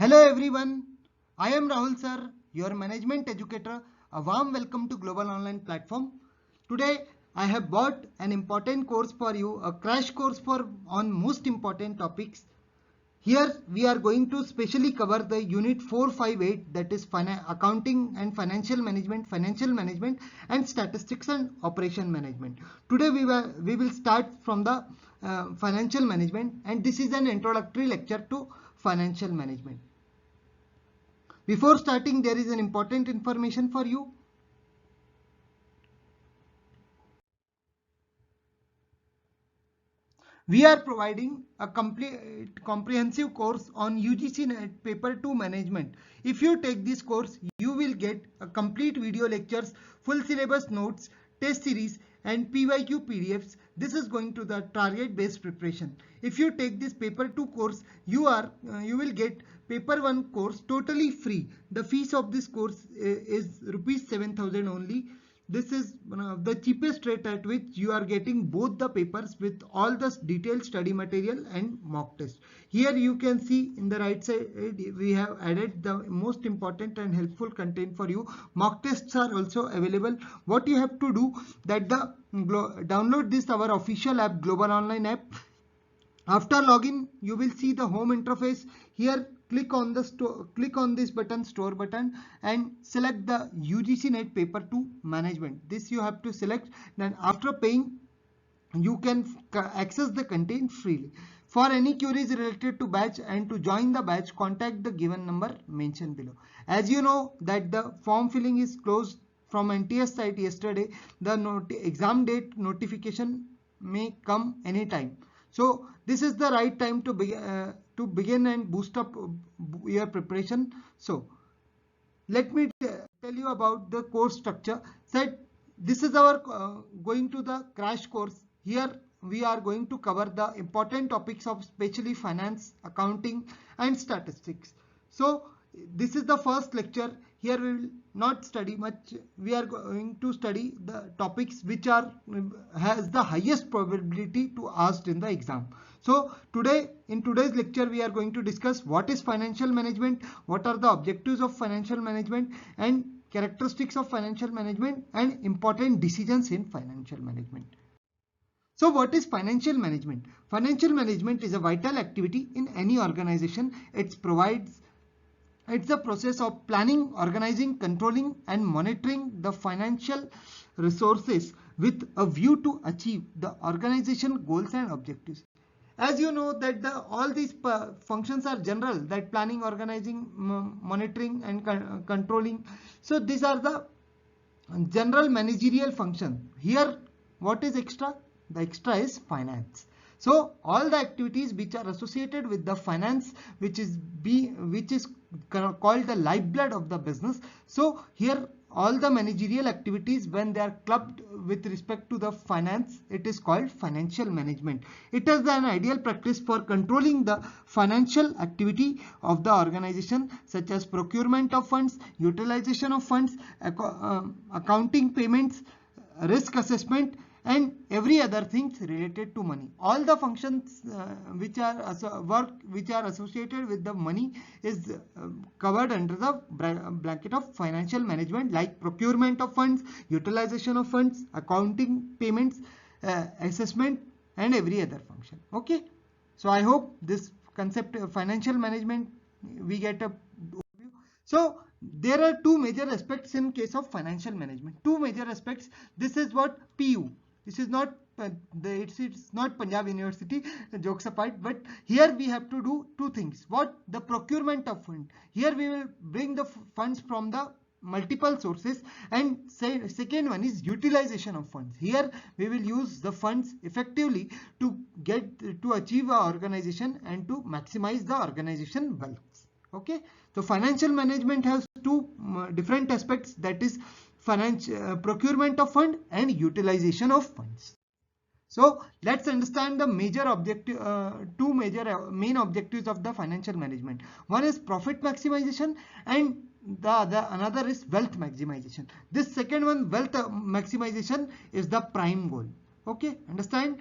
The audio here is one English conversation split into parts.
Hello everyone, I am Rahul sir, your management educator. A warm welcome to Global Online Platform. Today I have brought an important course for you, a crash course on most important topics. Here we are going to specially cover the unit 458, that is accounting and financial management and statistics and operation management. Today we will start from the financial management, and this is an introductory lecture to financial management. Before starting, there is an important information for you. We are providing a comprehensive course on UGC NET Paper 2 Management. If you take this course, you will get a complete video lectures, full syllabus notes, test series and PYQ PDFs. This is going to the target based preparation. If you take this paper 2 course, you will get paper 1 course totally free. The fees of this course is rupees 7,000 only. This is the cheapest rate at which you are getting both the papers with all the detailed study material and mock test. Here you can see in the right side we have added the most important and helpful content for you. Mock tests are also available. What you have to do that download this our official app, Global Online app. After login, you will see the home interface. Here click on this button, store button, and select the UGC NET Paper 2 Management. This you have to select. Then after paying, you can access the content freely. For any queries related to batch and to join the batch, contact the given number mentioned below. As you know that the form filling is closed from NTS site yesterday, the exam date notification may come anytime. So this is the right time to begin and boost up your preparation. So let me tell you about the course structure. This is our going to the crash course. Here we are going to cover the important topics of especially finance, accounting and statistics. So this is the first lecture. Here we will not study much. We are going to study the topics which has the highest probability to asked in the exam. So in today's lecture we are going to discuss what is financial management, what are the objectives of financial management and characteristics of financial management and important decisions in financial management. So what is financial management? Financial management is a vital activity in any organization. It's the process of planning, organizing, controlling and monitoring the financial resources with a view to achieve the organization goals and objectives. As you know that all these functions are general, that planning, organizing, monitoring and controlling. So these are the general managerial function. Here what is extra? The extra is finance. So all the activities which are associated with the finance, which is called the lifeblood of the business. So here all the managerial activities, when they are clubbed with respect to the finance, it is called financial management. It is an ideal practice for controlling the financial activity of the organization, such as procurement of funds, utilization of funds, accounting payments, risk assessment and every other things related to money. All the functions which are associated with the money is covered under the blanket of financial management, like procurement of funds, utilization of funds, accounting payments, assessment and every other function. Okay, so I hope this concept of financial management we get a overview. So there are two major aspects in case of financial management. Two major aspects. This is what PU. This is not it's not Punjab University, jokes apart, but here we have to do two things. What? The procurement of fund. Here we will bring the funds from the multiple sources, and second one is utilization of funds. Here we will use the funds effectively to achieve our organization and to maximize the organization wealth. Okay, so financial management has two different aspects, that is procurement of fund and utilization of funds. So let's understand the major two major main objectives of the financial management. One is profit maximization and another is wealth maximization. This second one, wealth maximization, is the prime goal. Okay, understand?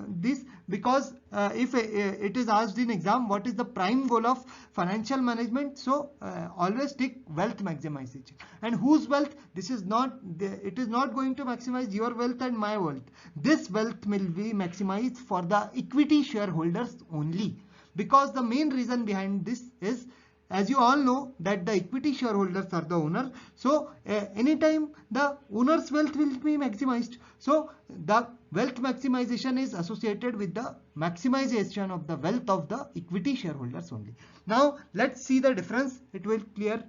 this because if it is asked in exam, what is the prime goal of financial management? So always take wealth maximization. And whose wealth? This is not, it is not going to maximize your wealth and my wealth. This wealth will be maximized for the equity shareholders only, because the main reason behind this is, as you all know, that the equity shareholders are the owner. So anytime the owner's wealth will be maximized. So the wealth maximization is associated with the maximization of the wealth of the equity shareholders only. Now let's see the difference. It will clear.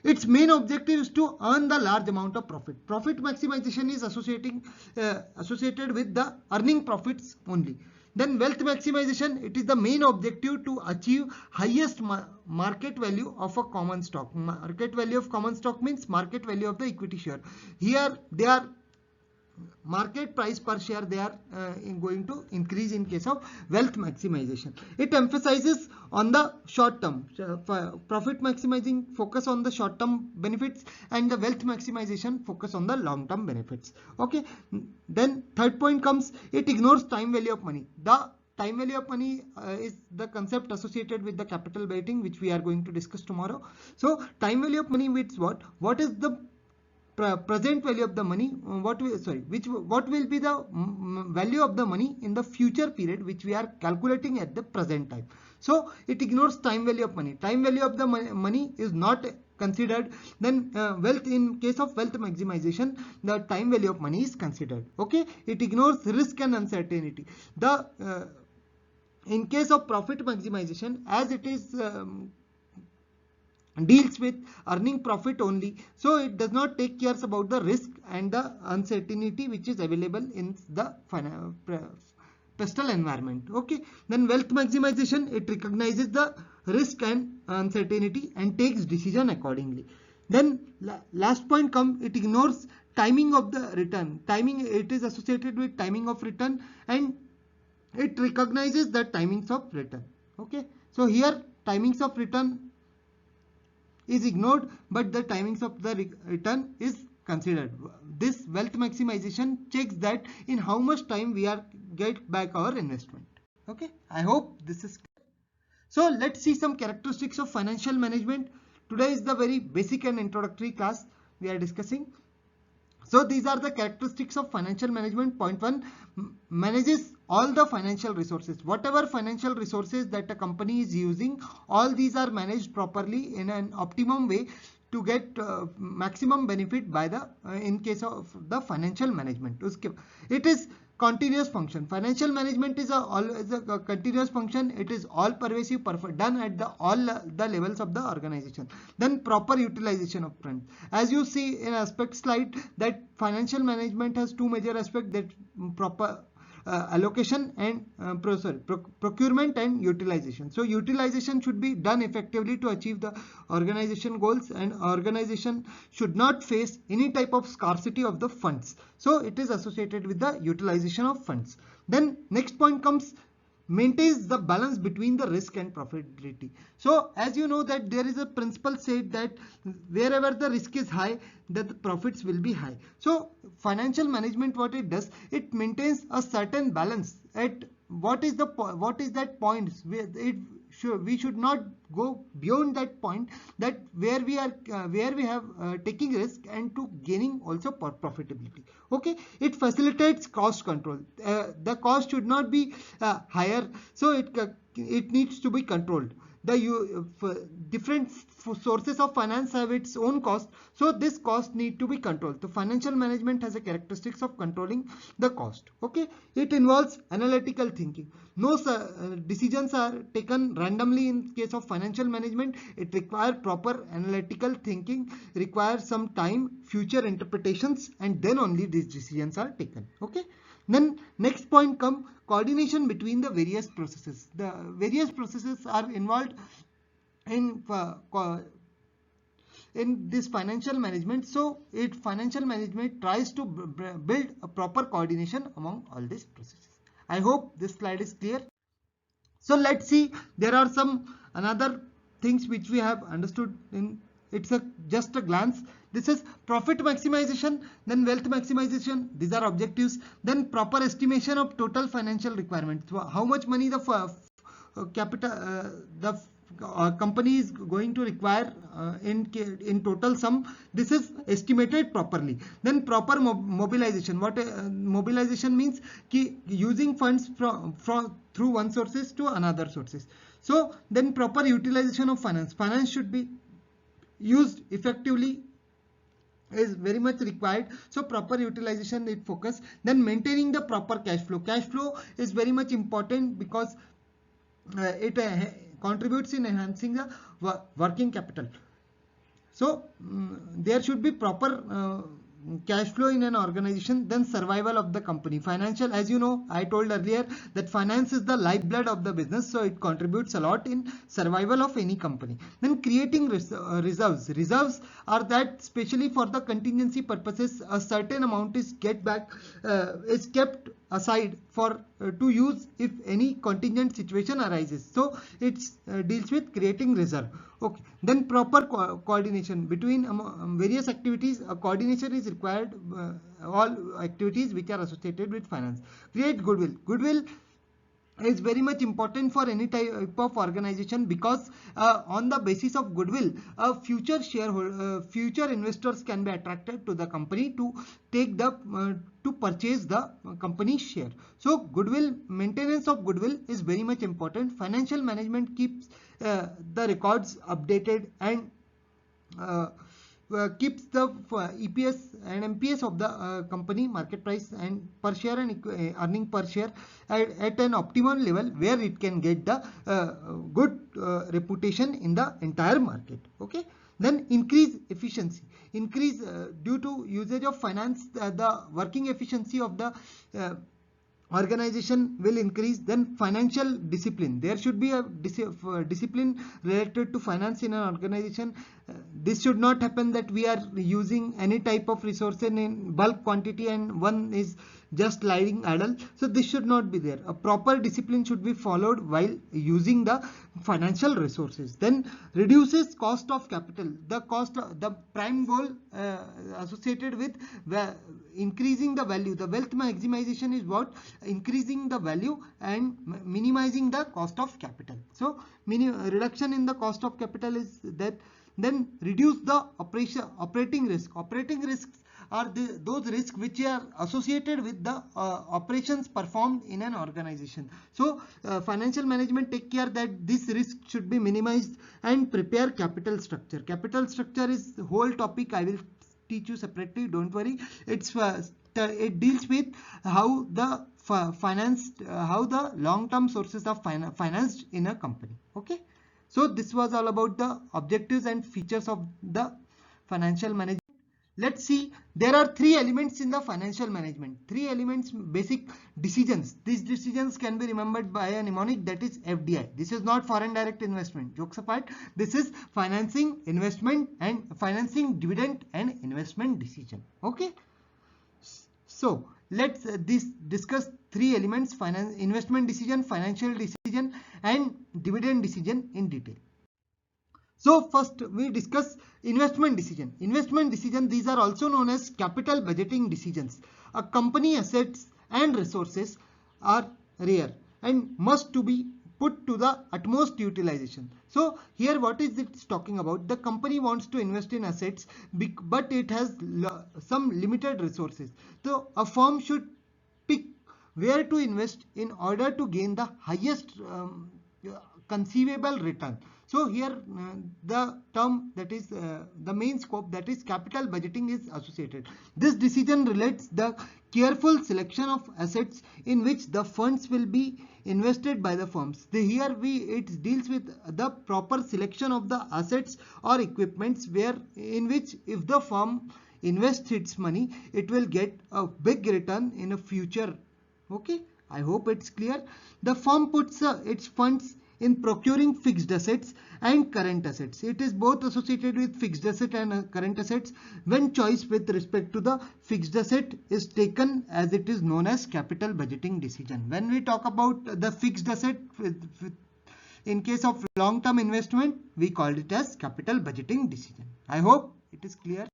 Its main objective is to earn the large amount of profit. Profit maximization is associated with the earning profits only. Then wealth maximization, it is the main objective to achieve highest market value of a common stock. Market value of common stock means market value of the equity share. Here they are market price per share, they are going to increase in case of wealth maximization. It emphasizes on the short term. Profit maximizing focus on the short term benefits, and the wealth maximization focus on the long term benefits. Okay, then third point comes, it ignores time value of money. The time value of money is the concept associated with the capital weighting, which we are going to discuss tomorrow. So time value of money means what is the present value of the money, what will be the value of the money in the future period, which we are calculating at the present time. So it ignores time value of money. Time value of the money is not considered. Then wealth, in case of wealth maximization, the time value of money is considered. Okay, it ignores risk and uncertainty. The in case of profit maximization, as it is deals with earning profit only, so it does not take care about the risk and the uncertainty which is available in the postal environment. Okay, then wealth maximization, it recognizes the risk and uncertainty and takes decision accordingly. Then last point come, it ignores timing of the return. Timing, it is associated with timing of return, and it recognizes the timings of return. Okay, so here timings of return is ignored, but the timings of the return is considered. This wealth maximization checks that in how much time we are get back our investment. Okay, I hope this is clear. So let's see some characteristics of financial management. Today is the very basic and introductory class we are discussing. So these are the characteristics of financial management. Point 1, manages all the financial resources. Whatever financial resources that a company is using, all these are managed properly in an optimum way to get maximum benefit by the in case of the financial management. It is continuous function. Financial management is always a continuous function. It is all pervasive, done at all the levels of the organization. Then proper utilization of funds. As you see in aspect slide, that financial management has two major aspects, that proper allocation and procurement and utilization. So utilization should be done effectively to achieve the organization goals, and organization should not face any type of scarcity of the funds. So it is associated with the utilization of funds. Then next point comes, maintains the balance between the risk and profitability. So as you know that there is a principle said that wherever the risk is high, that the profits will be high. So financial management, what it does, it maintains a certain balance at what is that point where we should not go beyond that point, that where we have taking risk and to gaining also profitability. Okay, it facilitates cost control. The cost should not be higher, so it needs to be controlled. The different sources of finance have its own cost, so this cost need to be controlled. The financial management has a characteristics of controlling the cost. Okay, it involves analytical thinking. No decisions are taken randomly in case of financial management. It requires proper analytical thinking, requires some time, future interpretations, and then only these decisions are taken. Okay, then next point come, coordination between the various processes. The various processes are involved in this financial management. So financial management tries to build a proper coordination among all these processes. I hope this slide is clear. So let's see, there are some another things which we have understood in it's just a glance. This is profit maximization, then wealth maximization. These are objectives. Then proper estimation of total financial requirements. So how much money the company is going to require in total sum. This is estimated properly. Then proper mobilization. What mobilization means? Using funds through one sources to another sources. So then proper utilization of finance. Finance should be used effectively, is very much required. So proper utilization it focus. Then maintaining the proper cash flow. Cash flow is very much important because it contributes in enhancing the working capital. So there should be proper cash flow in an organization. Then survival of the company. Financial, as you know, I told earlier that finance is the lifeblood of the business, so it contributes a lot in survival of any company. Then creating reserves. Reserves are that especially for the contingency purposes, a certain amount is kept aside for to use if any contingent situation arises. So it deals with creating reserve. Okay. Then proper coordination between various activities. Coordination is required. All activities which are associated with finance. Create goodwill. Goodwill is very much important for any type of organization because on the basis of goodwill, future investors can be attracted to the company to take to purchase the company's share. So goodwill, maintenance of goodwill is very much important. Financial management keeps the records updated and keeps the EPS and MPS of the company, market price and per share and earning per share at an optimal level where it can get the good reputation in the entire market. Okay. Then increase efficiency. Increase due to usage of finance, the working efficiency of the organization will increase. Then financial discipline. There should be a discipline related to finance in an organization. This should not happen that we are using any type of resource in bulk quantity and one is just lying idle. So this should not be there. A proper discipline should be followed while using the financial resources. Then reduces cost of capital. The prime goal associated with increasing the value. The wealth maximization is what? Increasing the value and minimizing the cost of capital. So reduction in the cost of capital is that. Then reduce the operating risk. Operating risks are those risks which are associated with the operations performed in an organization. So financial management take care that this risk should be minimized and prepare capital structure. Capital structure is the whole topic. I will teach you separately. Don't worry. It deals with how the how the long-term sources are financed in a company. Okay. So this was all about the objectives and features of the financial management. Let's see, there are three elements in the financial management. Three elements, basic decisions. These decisions can be remembered by a mnemonic, that is FDI. This is not foreign direct investment. Jokes apart, this is financing, investment and financing, dividend and investment decision. Okay. So let's discuss three elements: investment decision, financial decision and dividend decision in detail. So first we discuss investment decision. Investment decision, these are also known as capital budgeting decisions. A company assets and resources are rare and must to be put to the utmost utilization. So here what is it talking about? The company wants to invest in assets but it has some limited resources. So a firm should pick where to invest in order to gain the highest conceivable return. So here the term, that is the main scope, that is capital budgeting, is associated. This decision relates the careful selection of assets in which the funds will be invested by the firms. Here it deals with the proper selection of the assets or equipments in which if the firm invests its money, it will get a big return in a future. Okay, I hope it's clear. The firm puts its funds in procuring fixed assets and current assets. It is both associated with fixed asset and current assets. When choice with respect to the fixed asset is taken, as it is known as capital budgeting decision. When we talk about the fixed asset in case of long-term investment, we call it as capital budgeting decision. I hope it is clear.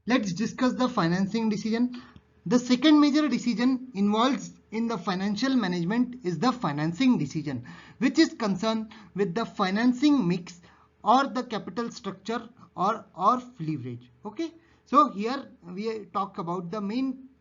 Let's discuss the financing decision. The second major decision involved in the financial management is the financing decision, which is concerned with the financing mix or the capital structure or leverage. Okay, so here we talk about the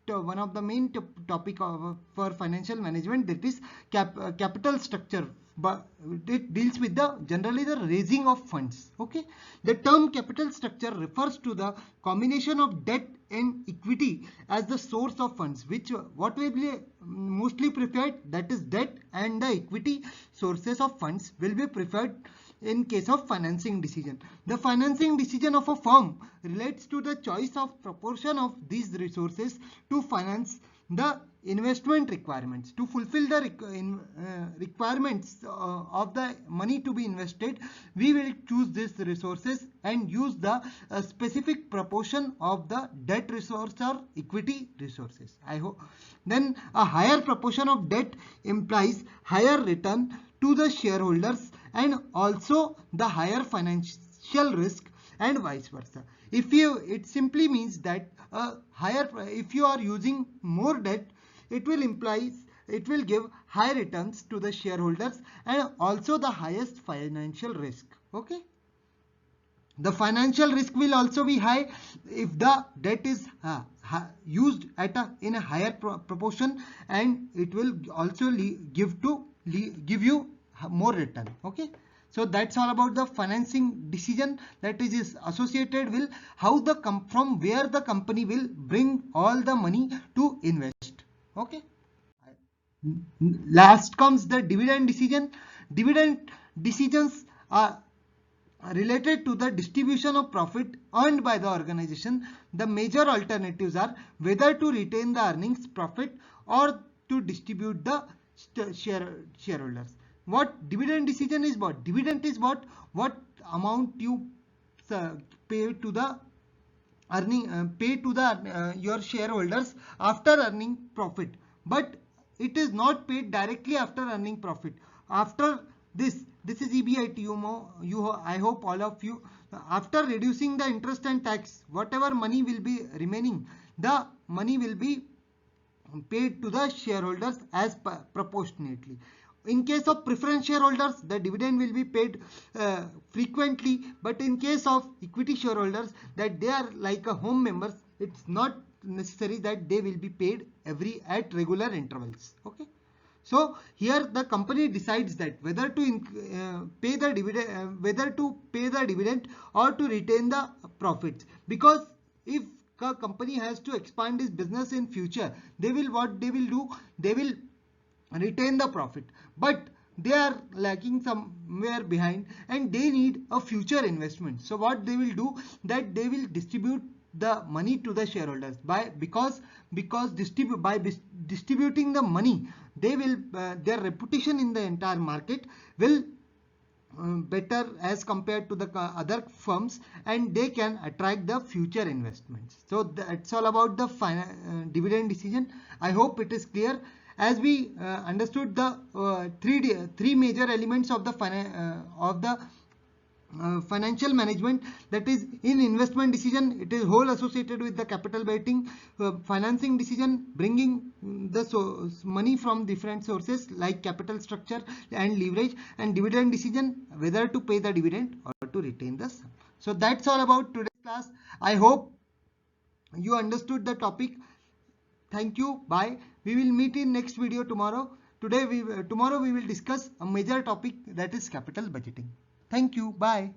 one of the main topic for financial management, that is capital structure, but it deals with generally the raising of funds. Okay, the term capital structure refers to the combination of debt and equity as the source of funds, which what will be mostly preferred, that is debt, and the equity sources of funds will be preferred in case of financing decision. The financing decision of a firm relates to the choice of proportion of these resources to finance the investment requirements. To fulfill the requirements of the money to be invested, we will choose these resources and use the specific proportion of the debt resource or equity resources. I hope then a higher proportion of debt implies higher return to the shareholders and also the higher financial risk, and vice versa. It simply means that if you are using more debt, it will give high returns to the shareholders and also the highest financial risk. Okay, the financial risk will also be high if the debt is used in a higher proportion, and it will also give you more return. Okay, so that's all about the financing decision, that is associated with how from where the company will bring all the money to invest. Okay, last comes the dividend decision. Dividend decisions are related to the distribution of profit earned by the organization. The major alternatives are whether to retain the earnings profit or to distribute the shareholders. What dividend decision is what? Dividend is what amount you pay to the your shareholders after earning profit, but it is not paid directly after earning profit. After this is EBIT. I hope all of you, after reducing the interest and tax, whatever money will be remaining, the money will be paid to the shareholders as proportionately. In case of preference shareholders, the dividend will be paid frequently, but in case of equity shareholders, that they are like a home members, it's not necessary that they will be paid at regular intervals. Okay, so here the company decides that whether to pay the dividend or to retain the profits, because if a company has to expand its business in future, they will retain the profit, but they are lacking somewhere behind and they need a future investment. So what they will do, that they will distribute the money to the shareholders because distributing the money, they will their reputation in the entire market will better as compared to the other firms, and they can attract the future investments. So that's all about the dividend decision. I hope it is clear. As we understood the three major elements of the financial management, that is in investment decision, it is whole associated with the capital betting. Financing decision, bringing the money from different sources like capital structure and leverage, and dividend decision, whether to pay the dividend or to retain the sum. So that's all about today's class. I hope you understood the topic. Thank you. Bye. We will meet in next video tomorrow. Tomorrow we will discuss a major topic, that is capital budgeting. Thank you. Bye.